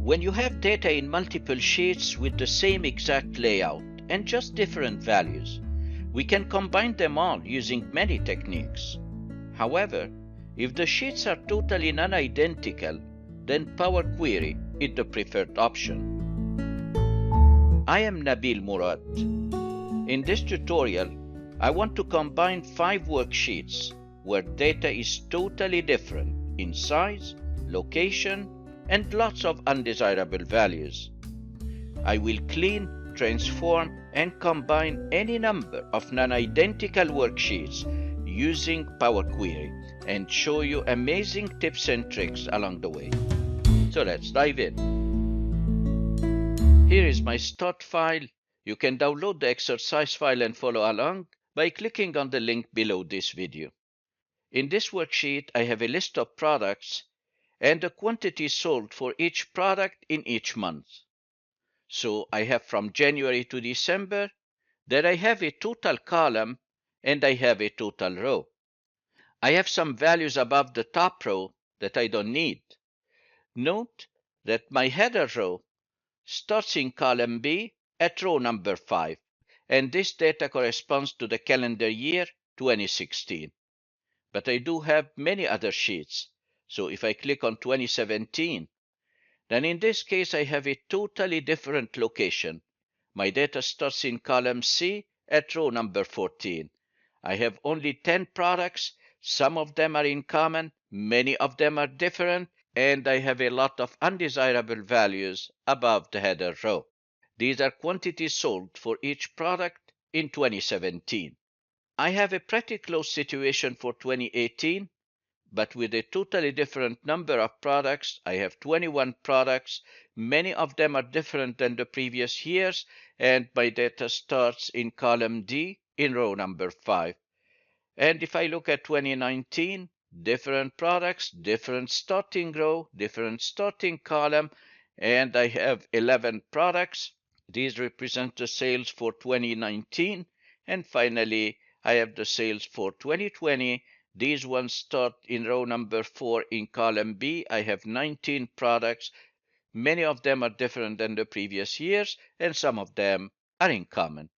When you have data in multiple sheets with the same exact layout and just different values, we can combine them all using many techniques. However, if the sheets are totally non-identical, then Power Query is the preferred option. I am Nabil Murad. In this tutorial, I want to combine 5 worksheets where data is totally different in size, location, and lots of undesirable values. I will clean, transform, and combine any number of non-identical worksheets using Power Query and show you amazing tips and tricks along the way. So let's dive in. Here is my start file. You can download the exercise file and follow along by clicking on the link below this video. In this worksheet, I have a list of products and the quantity sold for each product in each month. So I have from January to December, then I have a total column and I have a total row. I have some values above the top row that I don't need. Note that my header row starts in column B at row number 5, and this data corresponds to the calendar year 2016. But I do have many other sheets, so if I click on 2017, then in this case I have a totally different location. My data starts in column C at row number 14. I have only 10 products, some of them are in common, many of them are different, and I have a lot of undesirable values above the header row. These are quantities sold for each product in 2017. I have a pretty close situation for 2018, but with a totally different number of products. I have 21 products. Many of them are different than the previous years, and my data starts in column D in row number 5. And if I look at 2019, different products, different starting row, different starting column, and I have 11 products. These represent the sales for 2019. And finally, I have the sales for 2020. These ones start in row number 4 in column B. I have 19 products. Many of them are different than the previous years, and some of them are in common.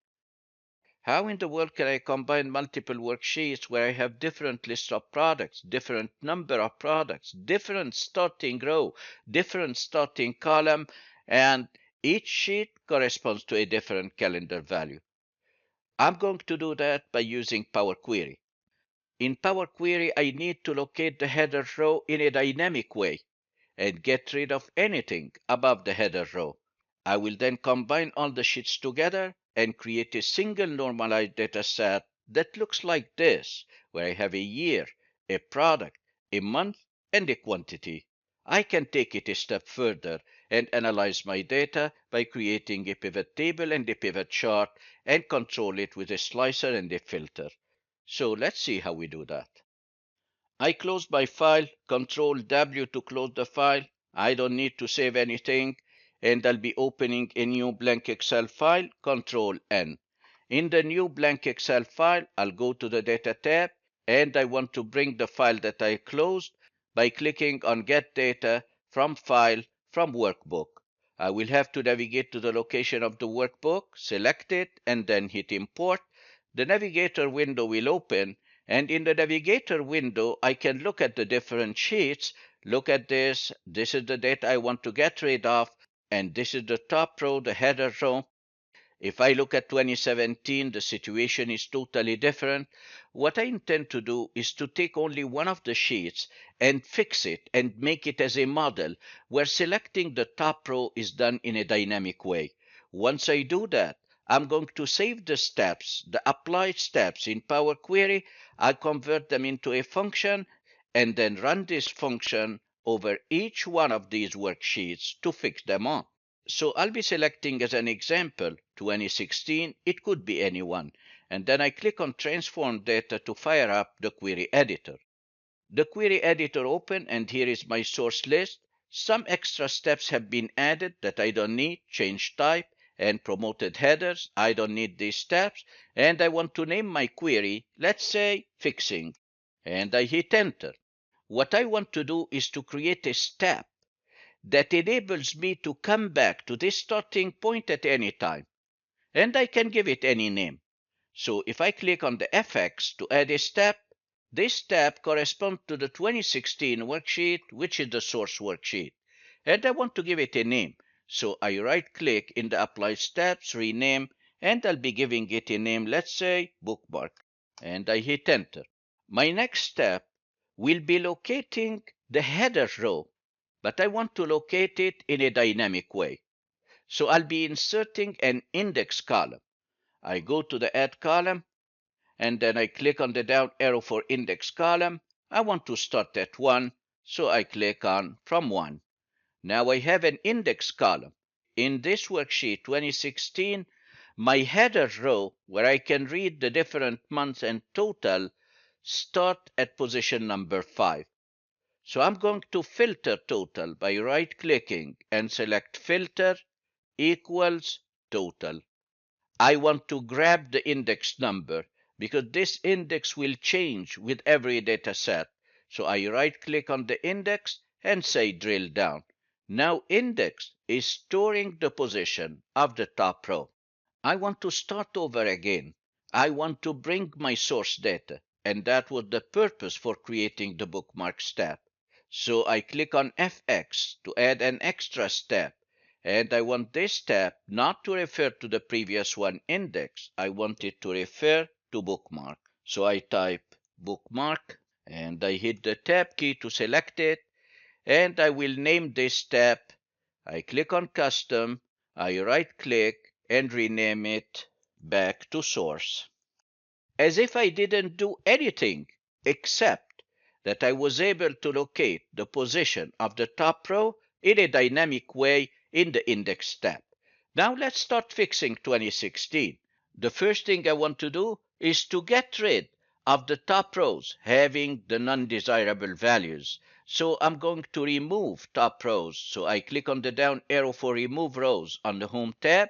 How in the world can I combine multiple worksheets where I have different lists of products, different number of products, different starting row, different starting column, and each sheet corresponds to a different calendar value? I'm going to do that by using Power Query. In Power Query, I need to locate the header row in a dynamic way and get rid of anything above the header row. I will then combine all the sheets together and create a single normalized data set that looks like this, where I have a year, a product, a month, and a quantity. I can take it a step further and analyze my data by creating a pivot table and a pivot chart and control it with a slicer and a filter. So let's see how we do that. I close my file, Control W to close the file. I don't need to save anything, and I'll be opening a new blank Excel file, Control N. In the new blank Excel file, I'll go to the Data tab, and I want to bring the file that I closed by clicking on Get Data from File from Workbook. I will have to navigate to the location of the workbook, select it, and then hit Import. The navigator window will open, and in the navigator window, I can look at the different sheets. Look at this. This is the data I want to get rid of, and this is the top row, the header row. If I look at 2017, the situation is totally different. What I intend to do is to take only one of the sheets and fix it and make it as a model where selecting the top row is done in a dynamic way. Once I do that, I'm going to save the steps, the applied steps in Power Query. I'll convert them into a function and then run this function over each one of these worksheets to fix them all. So I'll be selecting as an example 2016, it could be any one, and then I click on Transform Data to fire up the query editor. The query editor open, and here is my source list. Some extra steps have been added that I don't need, change type, and promoted headers. I don't need these steps, and I want to name my query, let's say fixing, and I hit enter. What I want to do is to create a step that enables me to come back to this starting point at any time. And I can give it any name. So if I click on the FX to add a step, this step corresponds to the 2016 worksheet, which is the source worksheet. And I want to give it a name. So I right-click in the Apply Steps, Rename, and I'll be giving it a name, let's say Bookmark. And I hit Enter. My next step will be locating the header row, but I want to locate it in a dynamic way. So I'll be inserting an index column. I go to the Add Column, and then I click on the down arrow for index column. I want to start at 1, so I click on From 1. Now I have an index column. In this worksheet 2016, my header row, where I can read the different months and total, start at position number 5. So I'm going to filter total by right-clicking and select Filter equals Total. I want to grab the index number because this index will change with every data set. So I right-click on the index and say Drill Down. Now index is storing the position of the top row. I want to start over again. I want to bring my source data, and that was the purpose for creating the bookmark step. So I click on FX to add an extra step. And I want this step not to refer to the previous one index. I want it to refer to bookmark. So I type bookmark and I hit the tab key to select it. And I will name this step. I click on custom. I right click and rename it back to source. As if I didn't do anything except that I was able to locate the position of the top row in a dynamic way in the index tab. Now let's start fixing 2016. The first thing I want to do is to get rid of the top rows having the non-desirable values. So I'm going to remove top rows. So I click on the down arrow for remove rows on the home tab.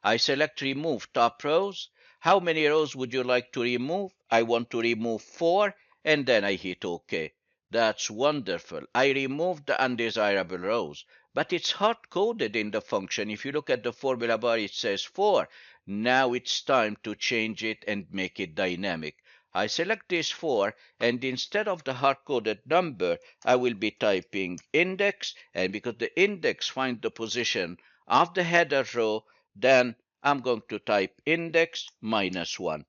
I select remove top rows. How many rows would you like to remove? I want to remove 4, and then I hit OK. That's wonderful. I removed the undesirable rows, but it's hard-coded in the function. If you look at the formula bar, it says 4. Now it's time to change it and make it dynamic. I select this 4, and instead of the hard-coded number, I will be typing index, and because the index finds the position of the header row, then I'm going to type index -1.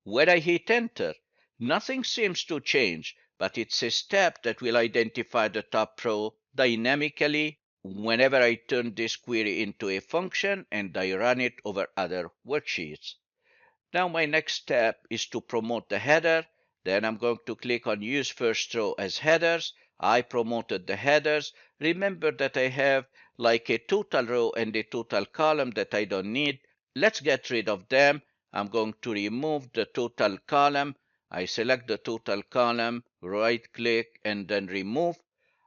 When I hit enter, nothing seems to change, but it's a step that will identify the top row dynamically whenever I turn this query into a function and I run it over other worksheets. Now my next step is to promote the header. Then I'm going to click on Use First Row as Headers. I promoted the headers. Remember that I have like a total row and a total column that I don't need. Let's get rid of them. I'm going to remove the total column. I select the total column, right-click, and then remove.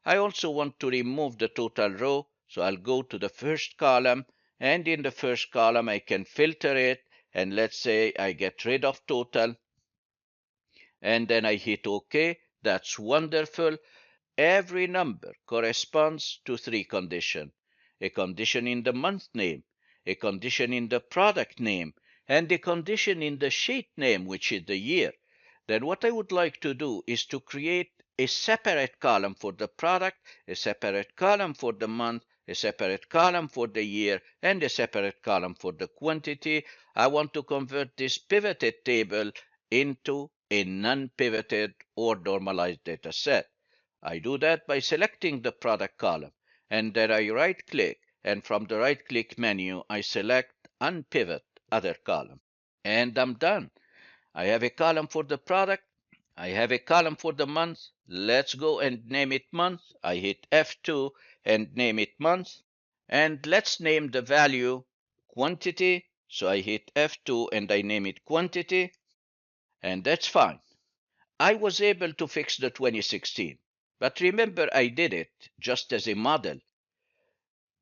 I also want to remove the total row, so I'll go to the first column, and in the first column I can filter it, and let's say I get rid of total, and then I hit OK. That's wonderful. Every number corresponds to 3 conditions. A condition in the month name, a condition in the product name, and a condition in the sheet name, which is the year. Then what I would like to do is to create a separate column for the product, a separate column for the month, a separate column for the year, and a separate column for the quantity. I want to convert this pivoted table into a non-pivoted or normalized data set. I do that by selecting the product column, and then I right-click, and from the right-click menu, I select Unpivot Other Column. And I'm done. I have a column for the product. I have a column for the month. Let's go and name it month. I hit F2 and name it month. And let's name the value quantity. So I hit F2 and I name it quantity. And that's fine. I was able to fix the 2016. But remember, I did it just as a model.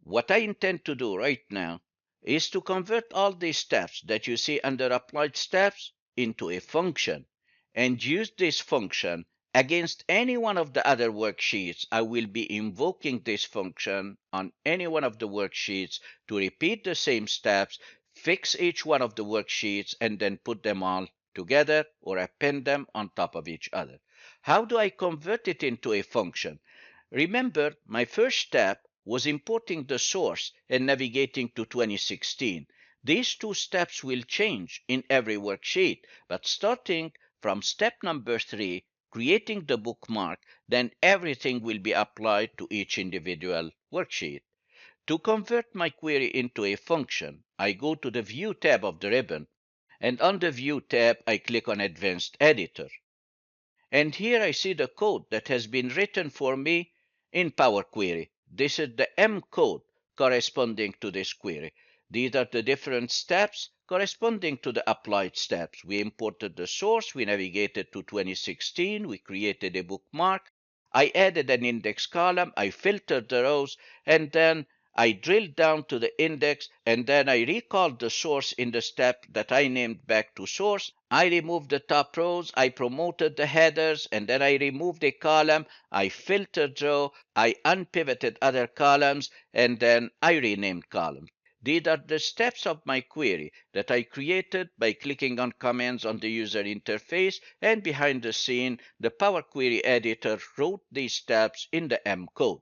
What I intend to do right now is to convert all these steps that you see under Applied Steps into a function and use this function Against any one of the other worksheets, I will be invoking this function on any one of the worksheets to repeat the same steps, fix each one of the worksheets, and then put them all together or append them on top of each other. How do I convert it into a function? Remember, my first step was importing the source and navigating to 2016. These two steps will change in every worksheet, but starting from step number 3, creating the bookmark, then everything will be applied to each individual worksheet. To convert my query into a function, I go to the View tab of the ribbon, and on the View tab, I click on Advanced Editor. And here I see the code that has been written for me in Power Query. This is the M code corresponding to this query. These are the different steps corresponding to the applied steps. We imported the source, we navigated to 2016, we created a bookmark, I added an index column, I filtered the rows, and then I drilled down to the index, and then I recalled the source in the step that I named back to source. I removed the top rows, I promoted the headers, and then I removed a column, I filtered row, I unpivoted other columns, and then I renamed columns. These are the steps of my query that I created by clicking on commands on the user interface, and behind the scene, the Power Query editor wrote these steps in the M code.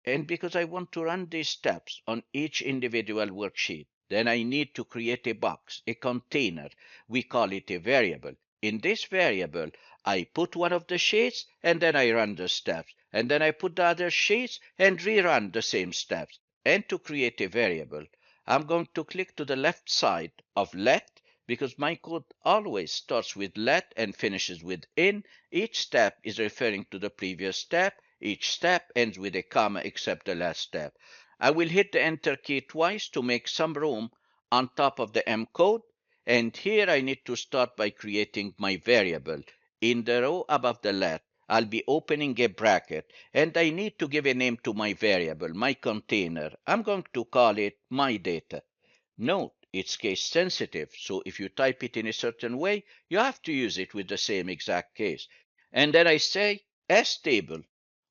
And because I want to run these steps on each individual worksheet, then I need to create a box, a container. We call it a variable. In this variable, I put one of the sheets and then I run the steps. And then I put the other sheets and rerun the same steps. And to create a variable, I'm going to click to the left side of let, because my code always starts with let and finishes with in. Each step is referring to the previous step. Each step ends with a comma except the last step. I will hit the enter key twice to make some room on top of the M code. And here I need to start by creating my variable. In the row above the let, I'll be opening a bracket, and I need to give a name to my variable, my container. I'm going to call it my data. Note, it's case sensitive, so if you type it in a certain way, you have to use it with the same exact case. And then I say as table.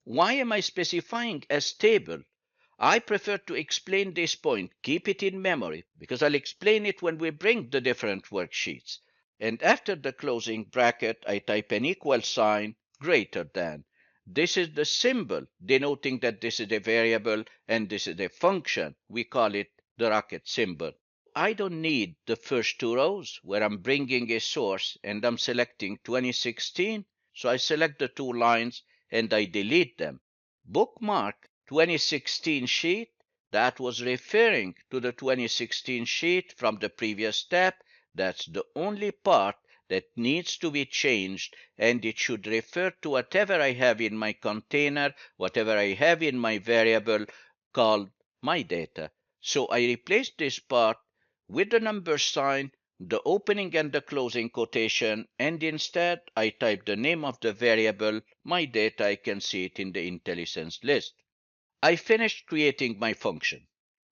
Why am I specifying as table? I prefer to explain this point, keep it in memory, because I'll explain it when we bring the different worksheets. And after the closing bracket, I type an equal sign greater than. This is the symbol denoting that this is a variable and this is a function. We call it the rocket symbol. I don't need the first two rows where I'm bringing a source and I'm selecting 2016. So I select the two lines and I delete them. Bookmark 2016 sheet, that was referring to the 2016 sheet from the previous step. That's the only part that needs to be changed, and it should refer to whatever I have in my container, whatever I have in my variable called my data. So I replaced this part with the number sign, the opening and the closing quotation, and instead I type the name of the variable, my data. I can see it in the IntelliSense list. I finished creating my function.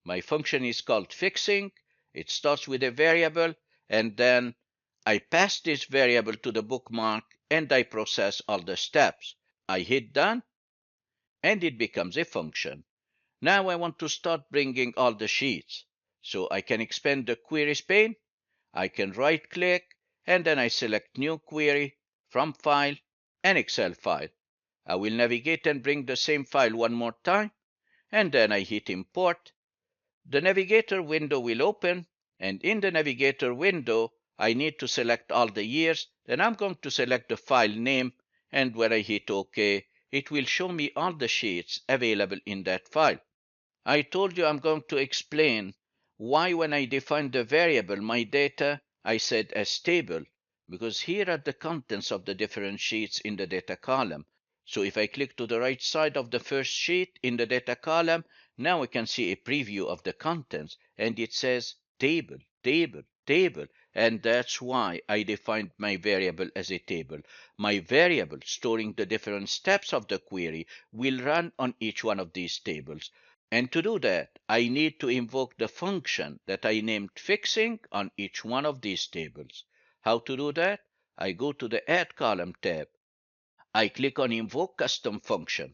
My function is called fixing. It starts with a variable, and then I pass this variable to the bookmark, and I process all the steps. I hit done, and it becomes a function. Now I want to start bringing all the sheets. So I can expand the queries pane. I can right click and then I select new query from file, an Excel file. I will navigate and bring the same file one more time, and then I hit import. The navigator window will open, and in the navigator window I need to select all the years. Then I'm going to select the file name, and when I hit OK, it will show me all the sheets available in that file. I told you I'm going to explain why when I defined the variable my data, I said as table, because here are the contents of the different sheets in the data column. So if I click to the right side of the first sheet in the data column, now we can see a preview of the contents, and it says table, table, table. And that's why I defined my variable as a table. My variable storing the different steps of the query will run on each one of these tables. And to do that, I need to invoke the function that I named fixing on each one of these tables. How to do that? I go to the Add Column tab. I click on Invoke Custom Function.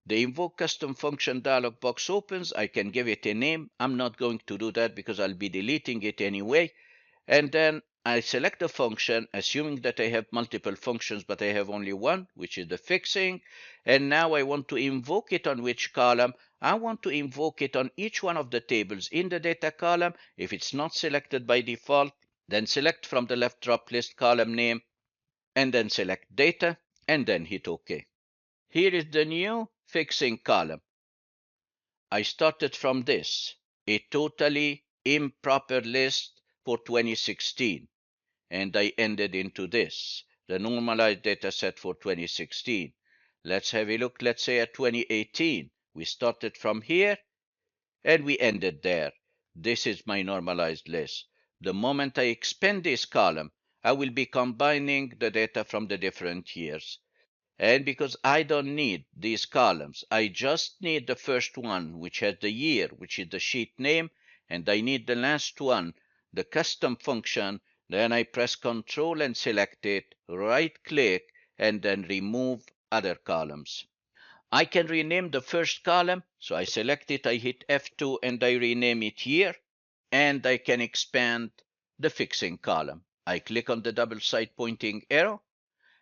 The Invoke Custom Function dialog box opens. I can give it a name. I'm not going to do that because I'll be deleting it anyway. And then I select the function, assuming that I have multiple functions, but I have only one, which is the fixing. And now I want to invoke it on which column? I want to invoke it on each one of the tables in the data column. If it's not selected by default, then select from the left drop list column name, and then select data, and then hit OK. Here is the new fixing column. I started from this, a totally improper list for 2016, and I ended into this, the normalized data set for 2016. Let's have a look, let's say at 2018. We started from here, and we ended there. This is my normalized list. The moment I expand this column, I will be combining the data from the different years. And because I don't need these columns, I just need the first one, which has the year, which is the sheet name, and I need the last one, the custom function. Then I press Control and select it, right-click, and then remove other columns. I can rename the first column, so I select it, I hit F2, and I rename it year, and I can expand the fixing column. I click on the double side pointing arrow,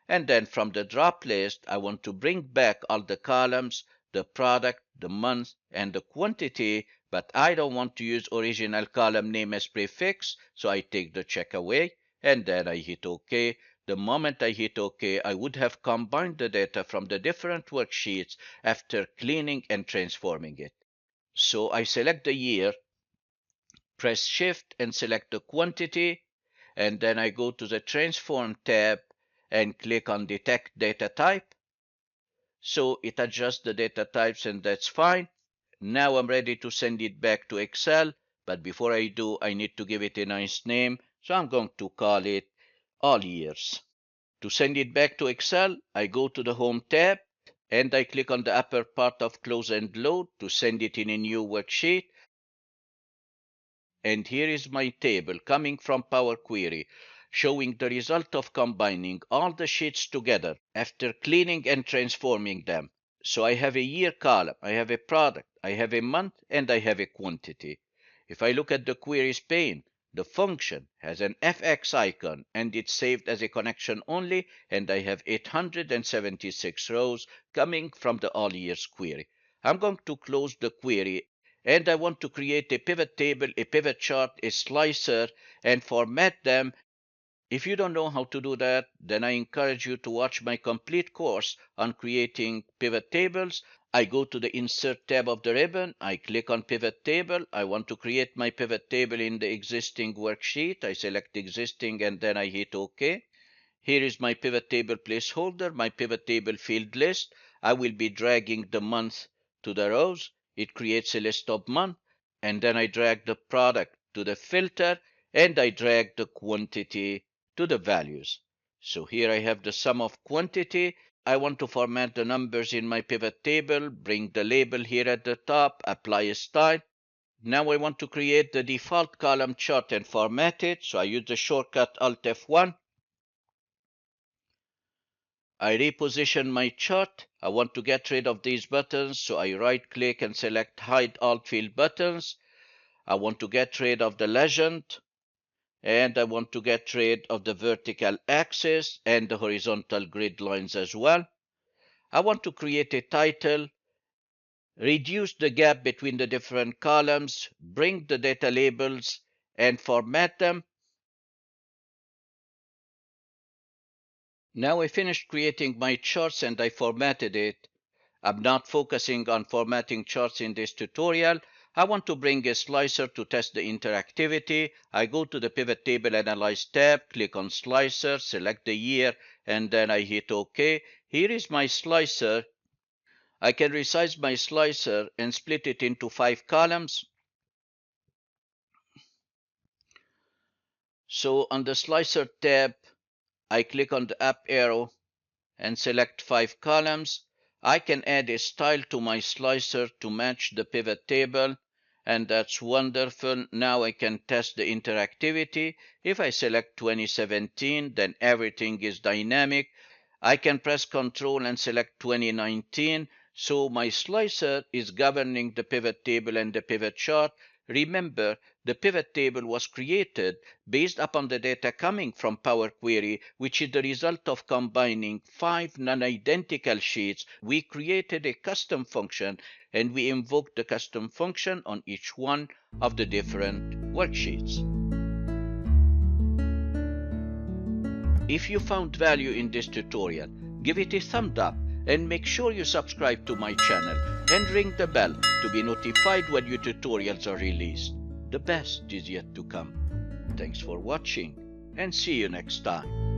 and then from the drop list, I want to bring back all the columns, the product, the month, and the quantity, but I don't want to use original column name as prefix, so I take the check away, and then I hit OK. The moment I hit OK, I would have combined the data from the different worksheets after cleaning and transforming it. So I select the year, press Shift and select the quantity, and then I go to the Transform tab and click on Detect Data Type. So it adjusts the data types, and that's fine. Now I'm ready to send it back to Excel, but before I do, I need to give it a nice name, so I'm going to call it All Years. To send it back to Excel, I go to the Home tab, and I click on the upper part of Close and Load to send it in a new worksheet. And here is my table coming from Power Query, showing the result of combining all the sheets together after cleaning and transforming them. So I have a year column, I have a product, I have a month, and I have a quantity. If I look at the queries pane, the function has an FX icon, and it's saved as a connection only, and I have 876 rows coming from the all years query. I'm going to close the query, and I want to create a pivot table, a pivot chart, a slicer, and format them. If you don't know how to do that, then I encourage you to watch my complete course on creating pivot tables. I go to the Insert tab of the ribbon, I click on Pivot Table. I want to create my pivot table in the existing worksheet. I select Existing, and then I hit OK. Here is my pivot table placeholder, my pivot table field list. I will be dragging the month to the rows. It creates a list of month, and then I drag the product to the filter, and I drag the quantity to the values. So here I have the sum of quantity. I want to format the numbers in my pivot table, bring the label here at the top, apply a style. Now I want to create the default column chart and format it, so I use the shortcut Alt F1. I reposition my chart. I want to get rid of these buttons, so I right-click and select Hide All Field Buttons. I want to get rid of the legend, and I want to get rid of the vertical axis and the horizontal grid lines as well. I want to create a title, reduce the gap between the different columns, bring the data labels, and format them. Now I finished creating my charts and I formatted it. I'm not focusing on formatting charts in this tutorial. I want to bring a slicer to test the interactivity. I go to the Pivot Table Analyze tab, click on Slicer, select the year, and then I hit OK. Here is my slicer. I can resize my slicer and split it into 5 columns. So on the Slicer tab, I click on the up arrow and select 5 columns. I can add a style to my slicer to match the pivot table, and that's wonderful. Now I can test the interactivity. If I select 2017, then everything is dynamic. I can press Ctrl and select 2019, so my slicer is governing the pivot table and the pivot chart. Remember, the pivot table was created based upon the data coming from Power Query, which is the result of combining 5 non-identical sheets. We created a custom function, and we invoked the custom function on each one of the different worksheets. If you found value in this tutorial, give it a thumbs up and make sure you subscribe to my channel and ring the bell to be notified when new tutorials are released. The best is yet to come. Thanks for watching and see you next time.